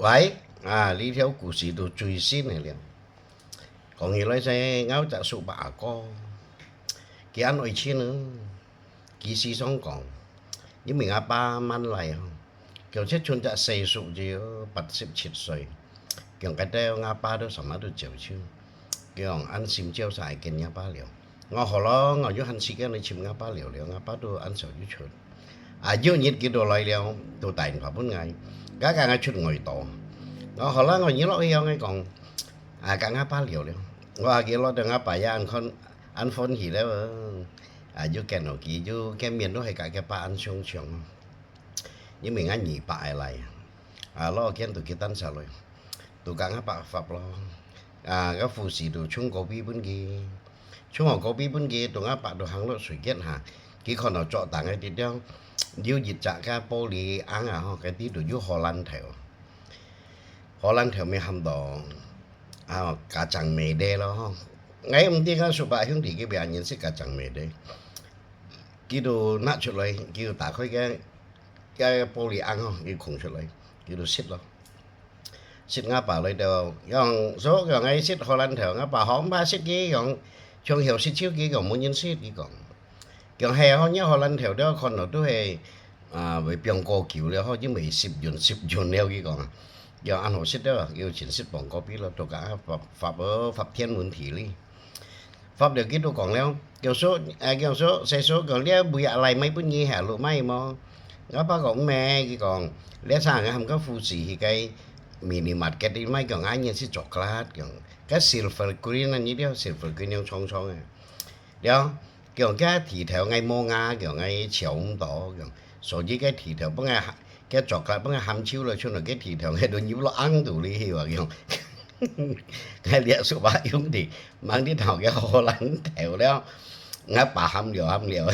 喂，呢條故事到最先嚟了。講起來先，我就數把個，佢安愛錢呢？佢時常講，因為阿爸慢嚟，kiểu chết chôn đã xây sụ gì 87 歲，kiểu cái đeo阿爸都什麼都做出，kiểu ăn xiêm chiêu xài kinh阿爸了。我後來我要行時間嚟請阿爸聊聊，阿爸都ăn sầu於出。要nhiệt cái đồ lại了，đồ tài pháp bốn ngày, cái cái出ngồi tổ. 我後來我nhớ lại yêu ngay còn, cái ngã ba liều liều, 我記攞到ngã ba ya ăn phun gì đó, yêu cái nào kia yêu cái miền đó hay cả cái ba ăn xong xong, nhưng mình ăn nhị bại lại, lo cái tụi kia tan sao rồi, tụi ngã ba pháp lo, cái phụ sĩ tụi chúng có bi bên kia, chúng họ có bi bên kia tụi ngã ba tụi hàng lo suy kiến hả, cái con nào chọn tặng cái gì đó, yêu dịch trả cái poly ăn cái tí tụi yêu Hồ Lan theo. Hồ Lan theo mấy hầm đó cả chẳng mề đê lo ngày hôm tiên số ba hướng thì cái bè nhận識cả chẳng mề đê cái đồ nát出嚟叫打開cái玻璃ăn không cái khủng出嚟cái đồ xịt lo xịt ngã bà lại đều còn số còn ngay xịt Hồ Lan theo ngã bà hóm ba xịt cái còn trong hiểu xịt chiếu cái còn muốn nhân xịt cái còn hè họ nhớ Hồ Lan theo đó con nó都係為병過橋了họ chứ mấy xịt dồn neo cái còn giờ ăn hồ xích đó yêu chính xích bằng copy là tất cả pháp ở pháp thiên môn thị lý pháp được cái đồ còn leo kiểu số xe số còn lẽ bùi lại mấy bữa nhi hạ lộ mấy mà ngáp ba còn mẹ cái còn lẽ sang cái hầm có phụ sĩ thì cái mini mặt cái đi mấy còn ai nhận sẽ chocolate còn cái silver green là như đó silver green nhau trong này đó kiểu cái thì theo ngay mua nga kiểu ngay chiều không tỏ kiểu số với cái thì theo bữa ngày cái chocolate bữa ngày ham chiếu là cho nó cái thì theo ngay đôi nhiêu lo ăn tủ đi hiểu không cái địa số ba yếu thì mang đi thảo cái Hồ Lan theo đó ngáp bà ham liều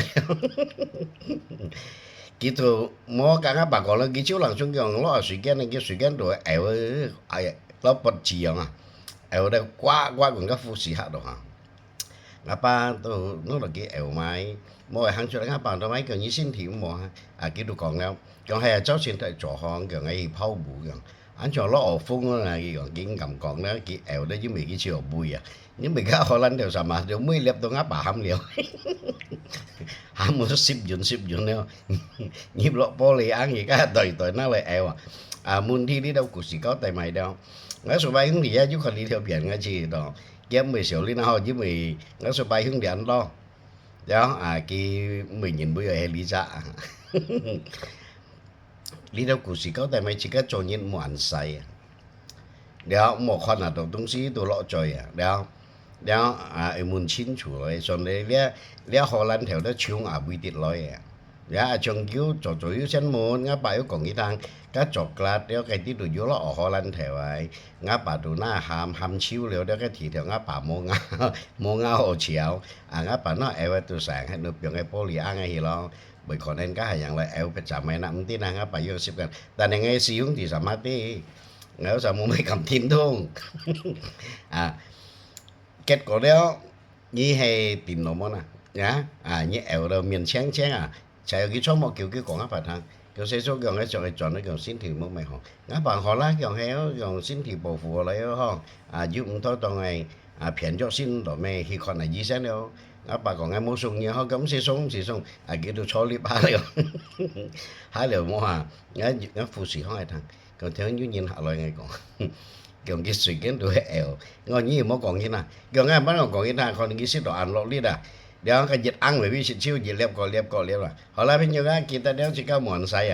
kỹ thuật mua cả ngáp bà còn là cái chiếu lần xuống cái lo suy kiến rồi ẻo nó bật chỉ à ẻo đây quá còn các phụ sĩ hạ đồ hả ngáp bà tôi nó là cái ẻo máy mỗi hàng chỗ ngáp bà tôi mấy cái như xin thì mua cái đồ còn nào còn hay là cháu xin tại chỗ họ kiểu ngay phao bù kiểu anh cho nó ở phun là cái còn cái ngầm còn đó cái ẻo đó với mình cái chiều bùi nhưng mình cái Hồ Lan đều sao mà đều mới lép tôi ngáp bà ham liều ham một ship dùn nè nhịp lộ poly ăn gì cái đời nó lại ẻo muốn đi đâu cũng chỉ có tay mày đâu ngã số bay hướng thì ra chứ còn đi theo biển ngay chỉ đó kiếm 10 triệu lên nào chứ mình ngã số bay hướng thì ăn lo đó cái mình nhìn bây giờ hay lý dạ lý đâu cũng chỉ có tại mấy chỉ có cho những món say đó một con là đồ东西都落罪đó muốn chín chủ rồi xong đấy lẽ Hồ Lan theo đó chung bị tiệt rồi trong cứu cho chủ yếu sinh muốn ngã bà yếu còn cái thằng cái chocolate đó cái tí đồ yếu ở Hồ Lan theo ấy ngã bà đồ na ham chiếu liệu đó cái thì theo ngã bà mua ngã hồ chiếu ngã bà nó eo từ sáng hay được dùng cái poly ăn hay gì lo bởi còn nên cái hàng là eo phải trả mấy năm tí năng ngã bà yếu xếp gần tại này ngay xíu thì sao mất đi nếu sao mua mấy cầm thêm thôi kết quả đó như hay tìm nó món nhá như eo đâu miền chén chạy cái số một kiểu cái còn ngáp bà thằng kiểu xe số kiểu cái chọn nó kiểu xin thì mới mày họ ngáp bà họ lá kiểu héo kiểu xin thì bổ phù lấy ho giúp tôi toàn ngày phiền cho xin rồi mày khi còn là gì sáng đâu ngáp bà còn ngay mua sung như họ cấm xe sung cái đồ cho liệp hai liều mua ngáp phụ sĩ hỏi thằng còn theo như nhìn họ lời ngày còn kiểu cái suy kiến đuổi ẻo ngon như mà còn như nào kiểu ngay bắt đầu còn cái nào còn cái xếp đồ ăn lộn đi đó cái dịch ăn bởi vì siêu dịch lép là họ lại bên nhau kita đeo chỉ có muốn sai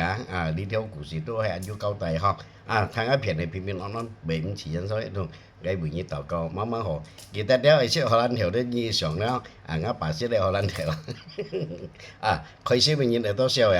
đi theo cụ sĩ tôi hay ăn vô câu tài họ thằng áp hiện này phim nó bệnh chỉ dẫn số thôi cái buổi như tàu câu má hồ kita đeo ấy sẽ họ ăn hiểu đến như sòng đó ngáp bà sẽ đeo họ ăn hiểu khơi sẽ mình nhìn để tôi xeo